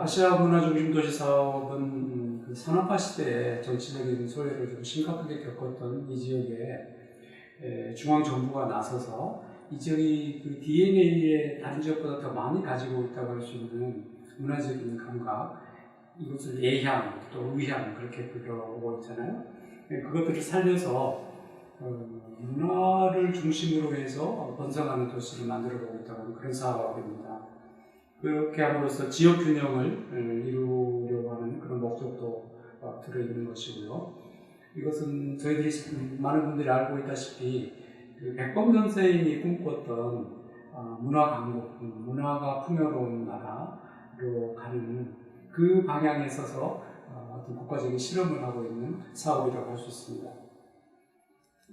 아시아 문화중심도시 사업은 그 산업화 시대에 정치적인 소외를 좀 심각하게 겪었던 이 지역에 중앙정부가 나서서 이 지역이 그 DNA에 다른 지역보다 더 많이 가지고 있다고 할 수 있는 문화적인 감각, 이것을 예향, 또 의향 그렇게 불러오고 있잖아요. 그것들을 살려서 문화를 중심으로 해서 번성하는 도시를 만들어보고 있다고 하는 그런 사업입니다. 그렇게 함으로써 지역 균형을 이루려고 하는 그런 목적도 들어있는 것이고요. 이것은 저희들이 많은 분들이 알고 있다시피 그 백범 선생이 꿈꿨던 문화 강국, 문화가 풍요로운 나라로 가는 그 방향에 서서 어떤 국가적인 실험을 하고 있는 사업이라고 할 수 있습니다.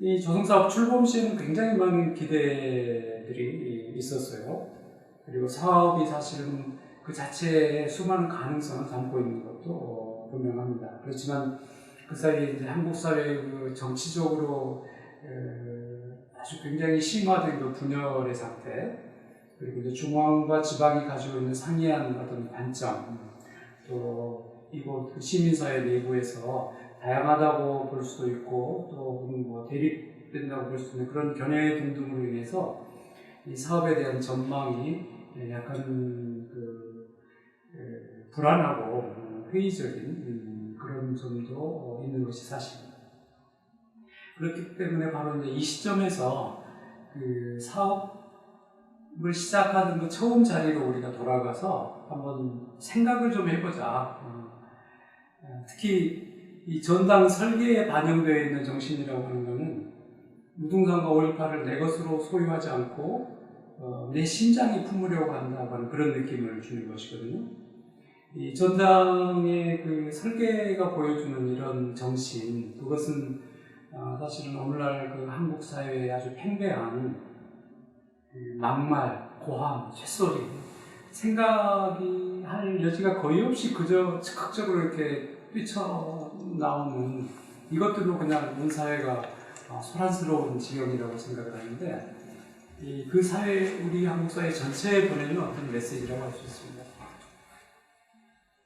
이 조성사업 출범 시에는 굉장히 많은 기대들이 있었어요. 그리고 사업이 사실은 그 자체에 수많은 가능성을 담고 있는 것도 분명합니다. 그렇지만 그 사이에 이제 한국 사회의 그 정치적으로 아주 굉장히 심화된 그 분열의 상태, 그리고 이제 중앙과 지방이 가지고 있는 상이한 어떤 관점, 또 이곳 그 시민사회 내부에서 다양하다고 볼 수도 있고 또 뭐 대립된다고 볼 수 있는 그런 견해 등등으로 인해서 이 사업에 대한 전망이 약간 불안하고 회의적인 그런 점도 있는 것이 사실입니다. 그렇기 때문에 바로 이제 이 시점에서 그 사업을 시작하는 그 처음 자리로 우리가 돌아가서 한번 생각을 좀 해보자. 특히 이 전당 설계에 반영되어 있는 정신이라고 하는 것은 무등산과 5.18을 내 것으로 소유하지 않고 내 심장이 품으려고 한다고 하는 그런 느낌을 주는 것이거든요. 이 전당의 그 설계가 보여주는 이런 정신, 그것은 사실은 오늘날 그 한국 사회에 아주 팽배한 그 막말, 고함, 쇳소리, 생각이 할 여지가 거의 없이 그저 즉각적으로 이렇게 뛰쳐나오는 이것들로 그냥 온 사회가 소란스러운 지경이라고 생각을 하는데 그 사회, 우리 한국 사회 전체에 보내는 어떤 메시지라고 할 수 있습니다.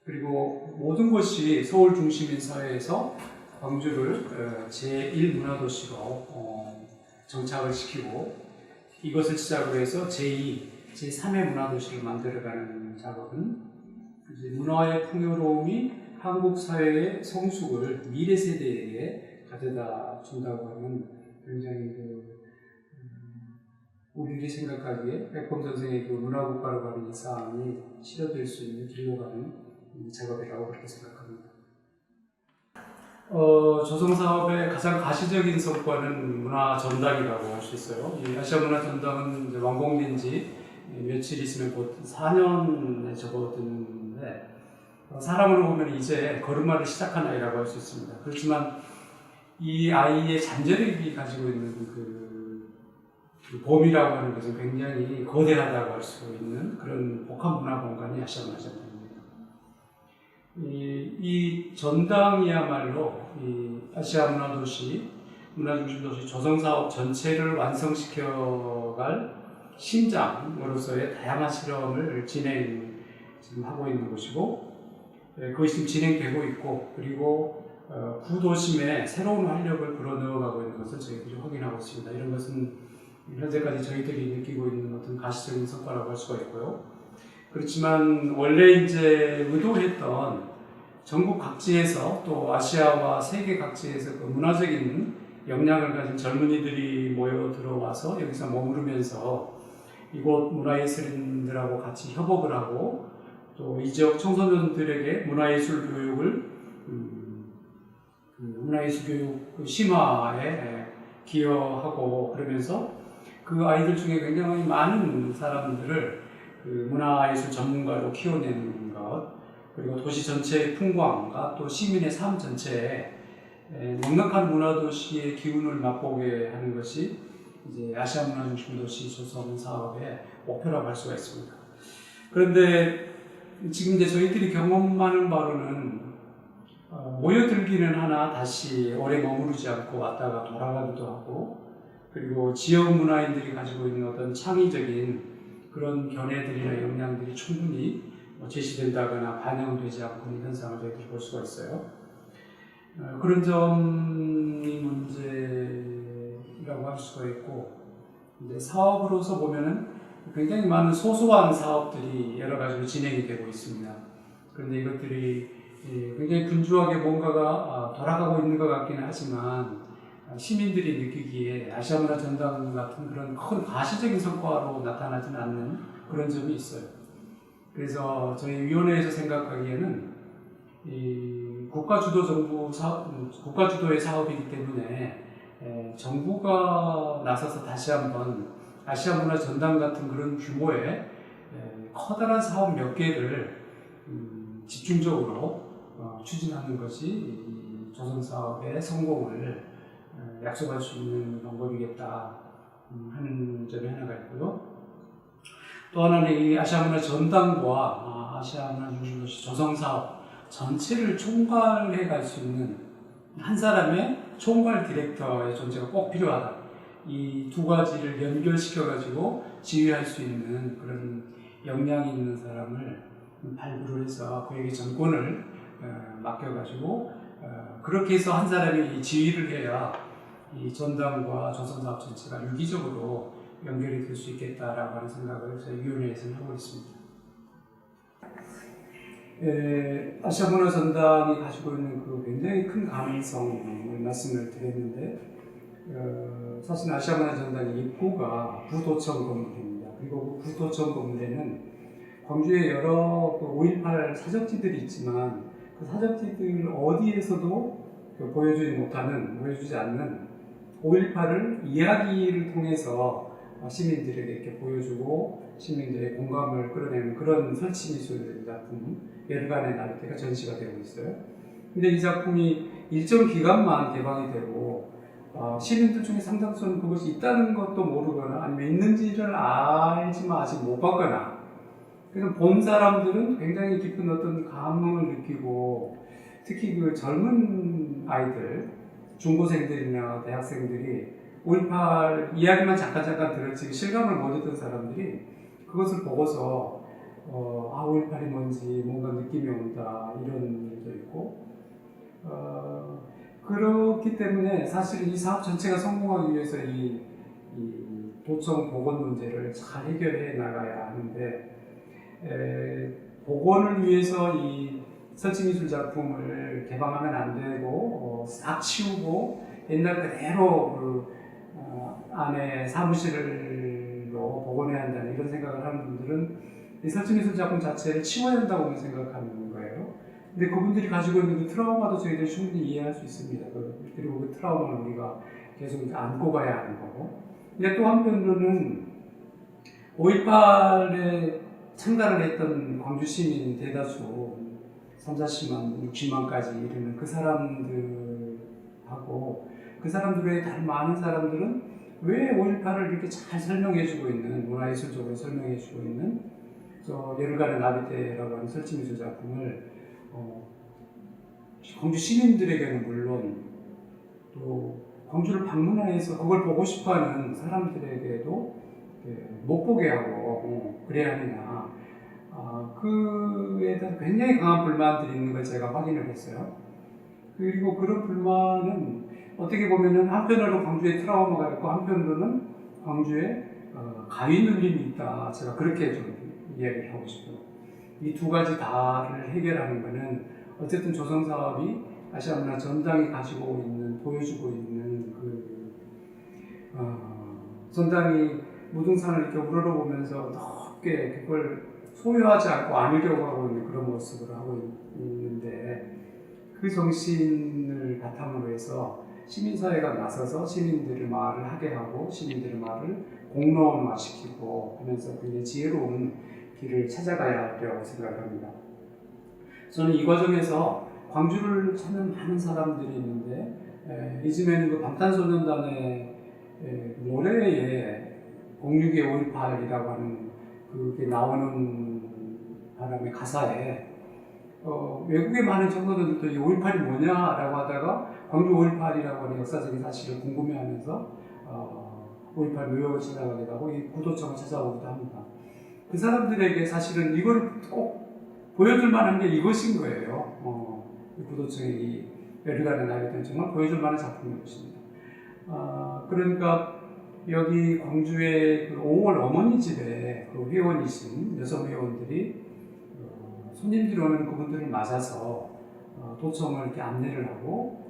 그리고 모든 것이 서울 중심인 사회에서 광주를 제1문화도시로 정착을 시키고 이것을 시작으로 해서 제2, 제3의 문화도시를 만들어가는 작업은 이제 문화의 풍요로움이 한국 사회의 성숙을 미래 세대에게 가져다 준다고 하는 굉장히 우리들이 생각하기에 백범 선생의 그 문화국가로 가는 이 사항이 실현될 수 있는 길로 가는 작업이라고 그렇게 생각합니다. 조성사업의 가장 가시적인 성과는 문화전당이라고 할 수 있어요. 이 아시아 문화전당은 이제 완공된 지 며칠 있으면 곧 4년에 접어드는데 사람으로 보면 이제 걸음마를 시작한 아이라고 할 수 있습니다. 그렇지만 이 아이의 잠재력이 가지고 있는 그 범위라고 하는 것은 굉장히 거대하다고 할 수 있는 그런 복합 문화 공간이 아시아 문화전당입니다. 이 전당이야말로 이 아시아 문화도시, 문화중심도시 조성사업 전체를 완성시켜갈 심장으로서의 다양한 실험을 지금 하고 있는 것이고, 그것이 지금 진행되고 있고, 그리고 구도심에 새로운 활력을 불어넣어가고 있는 것을 저희들이 확인하고 있습니다. 이런 것은 현재까지 저희들이 느끼고 있는 어떤 가시적인 성과라고 할 수가 있고요. 그렇지만 원래 이제 의도했던 전국 각지에서 또 아시아와 세계 각지에서 그 문화적인 역량을 가진 젊은이들이 모여 들어와서 여기서 머무르면서 이곳 문화예술인들하고 같이 협업을 하고 또 이 지역 청소년들에게 문화예술 교육을 문화예술 교육 심화에 기여하고 그러면서 그 아이들 중에 굉장히 많은 사람들을 그 문화예술 전문가로 키워내는 것, 그리고 도시 전체의 풍광과 또 시민의 삶 전체에 넉넉한 문화도시의 기운을 맛보게 하는 것이 이제 아시아 문화중심도시 조성 사업의 목표라고 할 수가 있습니다. 그런데 지금 이제 저희들이 경험하는 바로는 모여들기는 하나 다시 오래 머무르지 않고 왔다가 돌아가기도 하고, 그리고 지역 문화인들이 가지고 있는 어떤 창의적인 그런 견해들이나 역량들이 충분히 제시된다거나 반영되지 않고 있는 현상을 저희들이 볼 수가 있어요. 그런 점이 문제라고 할 수가 있고, 이제 사업으로서 보면은 굉장히 많은 소소한 사업들이 여러 가지로 진행이 되고 있습니다. 그런데 이것들이 굉장히 분주하게 뭔가가 돌아가고 있는 것 같기는 하지만 시민들이 느끼기에 아시아문화 전당 같은 그런 큰 가시적인 성과로 나타나지는 않는 그런 점이 있어요. 그래서 저희 위원회에서 생각하기에는 이 국가 주도의 사업이기 때문에 정부가 나서서 다시 한번 아시아문화 전당 같은 그런 규모의 커다란 사업 몇 개를 집중적으로 추진하는 것이 이 조성사업의 성공을 약속할 수 있는 방법이겠다 하는 점이 하나가 있고요. 또 하나는 이 아시아문화 전당과 아시아문화 중심도시 조성사업 전체를 총괄해 갈 수 있는 한 사람의 총괄 디렉터의 존재가 꼭 필요하다. 이 두 가지를 연결시켜가지고 지휘할 수 있는 그런 역량이 있는 사람을 발굴을 해서 그에게 전권을 맡겨가지고 그렇게 해서 한 사람이 지휘를 해야 이 전당과 조성사업 전체가 유기적으로 연결이 될 수 있겠다라고 하는 생각을 저희 위원회에서는 하고 있습니다. 아시아문화 전당이 가지고 있는 그 굉장히 큰 가능성을 말씀을 드렸는데, 사실 아시아문화 전당의 입구가 구도청 건물입니다. 그리고 그 구도청 건물에는 광주에 여러 5.18 사적지들이 있지만 그 사적지들 어디에서도 보여주지 않는 5.18을 이야기를 통해서 시민들에게 이렇게 보여주고 시민들의 공감을 끌어내는 그런 설치미술 작품 열간의 나루테가 전시가 되고 있어요. 근데 이 작품이 일정 기간만 개방이 되고 시민들 중에 상당수는 그것이 있다는 것도 모르거나 아니면 있는지를 알지만 아직 못 봤거나, 그래서 본 사람들은 굉장히 깊은 어떤 감흥을 느끼고 특히 그 젊은 아이들, 중고생들이나 대학생들이 5.18 이야기만 잠깐 들었지 실감을 못 했던 사람들이 그것을 보고서 5.18이 뭔지 뭔가 느낌이 온다 이런 일도 있고, 그렇기 때문에 사실 이 사업 전체가 성공하기 위해서 이 도청 복원 문제를 잘 해결해 나가야 하는데, 복원을 위해서 이 설치미술 작품을 개방하면 안 되고 싹 치우고 옛날 그대로 안에 사무실로 복원해야 한다는 이런 생각을 하는 분들은 이 설치미술 작품 자체를 치워야 한다고 생각하는 거예요. 근데 그분들이 가지고 있는 그 트라우마도 저희들이 충분히 이해할 수 있습니다. 그리고 그 트라우마는 우리가 계속 안고 가야 하는 거고. 근데 또 한편으로는 5.18에 참가를 했던 광주 시민 대다수 30~40만, 60만까지 이르는 그 사람들하고 그 사람들 외에 다른 많은 사람들은 왜 5.18을 이렇게 잘 설명해주고 있는, 문화예술적으로 설명해주고 있는 열간의 나비대라고 하는 설치미술 작품을 광주 시민들에게는 물론 또 광주를 방문해서 그걸 보고 싶어하는 사람들에게도 못 보게 하고 그래야 하느냐, 그에 대한 굉장히 강한 불만들이 있는 걸 제가 확인을 했어요. 그리고 그런 불만은 어떻게 보면은 한편으로 광주에 트라우마가 있고 한편으로는 광주에 가위 눌림이 있다, 제가 그렇게 좀 이야기를 하고 싶어요. 이 두 가지 다를 해결하는 것은 어쨌든 조성사업이 아시아문화 전당이 가지고 있는, 보여주고 있는 전당이 무등산을 이렇게 우러러보면서 넓게 그걸 소유하지 않고 안으려고 하고 있는 그런 모습을 하고 있는데, 그 정신을 바탕으로 해서 시민사회가 나서서 시민들의 말을 하게 하고 시민들의 말을 공론화시키고 하면서 굉장히 지혜로운 길을 찾아가야 하리라고 생각합니다. 저는 이 과정에서 광주를 찾는 많은 사람들이 있는데, 요즘에는 그 방탄소년단의 노래에 062 5.18이라고 하는 그게 나오는 바람에 가사에 외국의 많은 청소년들도 이 5.18이 뭐냐라고 하다가 광주 5.18이라고 하는 역사적인 사실을 궁금해하면서 5.18 묘역을 지나가기도 하고 이 구도청을 찾아오기도 합니다. 그 사람들에게 사실은 이걸 꼭 보여줄 만한 게 이것인 거예요. 이 구도청의 이 에르간의 나이트는 정말 보여줄 만한 작품인 것입니다. 그러니까 여기 광주의 그 5월 어머니 집에 그 회원이신 여성 회원들이 손님들이 오면 그분들을 맞아서 도청을 이렇게 안내를 하고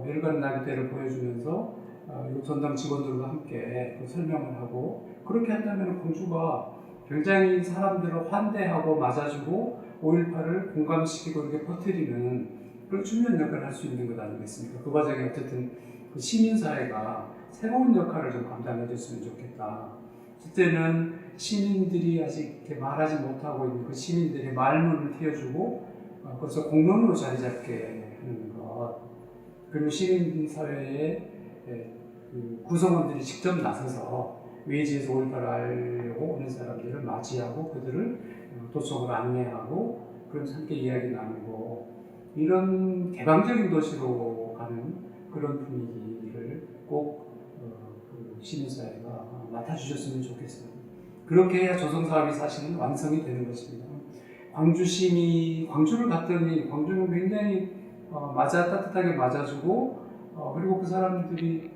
에르간 나이트를 보여주면서 이 전담 직원들과 함께 그 설명을 하고, 그렇게 한다면 광주가 굉장히 사람들을 환대하고 맞아주고 5.18을 공감시키고 이렇게 퍼뜨리는 그런 중요한 역할을 할 수 있는 것 아니겠습니까? 그 과정에 어쨌든 그 시민사회가 새로운 역할을 좀 감당해 줬으면 좋겠다. 실제는 시민들이 아직 이렇게 말하지 못하고 있는 그 시민들의 말문을 틔워주고 그래서 공론으로 자리 잡게 하는 것, 그리고 시민사회의 그 구성원들이 직접 나서서 외지에서 5.18을 알려고 오는 사람들을 맞이하고 그들을 도청으로 안내하고 그러면서 함께 이야기 나누고, 이런 개방적인 도시로 가는 그런 분위기를 꼭 그 시민사회가 맡아주셨으면 좋겠습니다. 그렇게 해야 조성사업이 사실은 완성이 되는 것입니다. 광주를 갔더니 광주는 굉장히 따뜻하게 맞아주고, 그리고 그 사람들이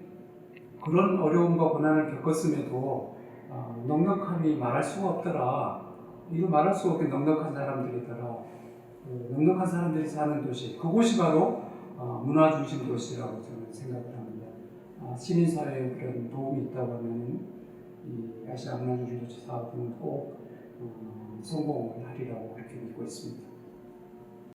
그런 어려움과 고난을 겪었음에도 넉넉함이 말할 수가 없더라. 이거 말할 수 없게 넉넉한 사람들이더라. 넉넉한 사람들이 사는 도시, 그곳이 바로 문화중심 도시라고 저는 생각을 합니다. 시민사회에 그런 도움이 있다고 하면 이 아시아 문화중심 도시 사업은 꼭 성공을 하리라고 그렇게 믿고 있습니다.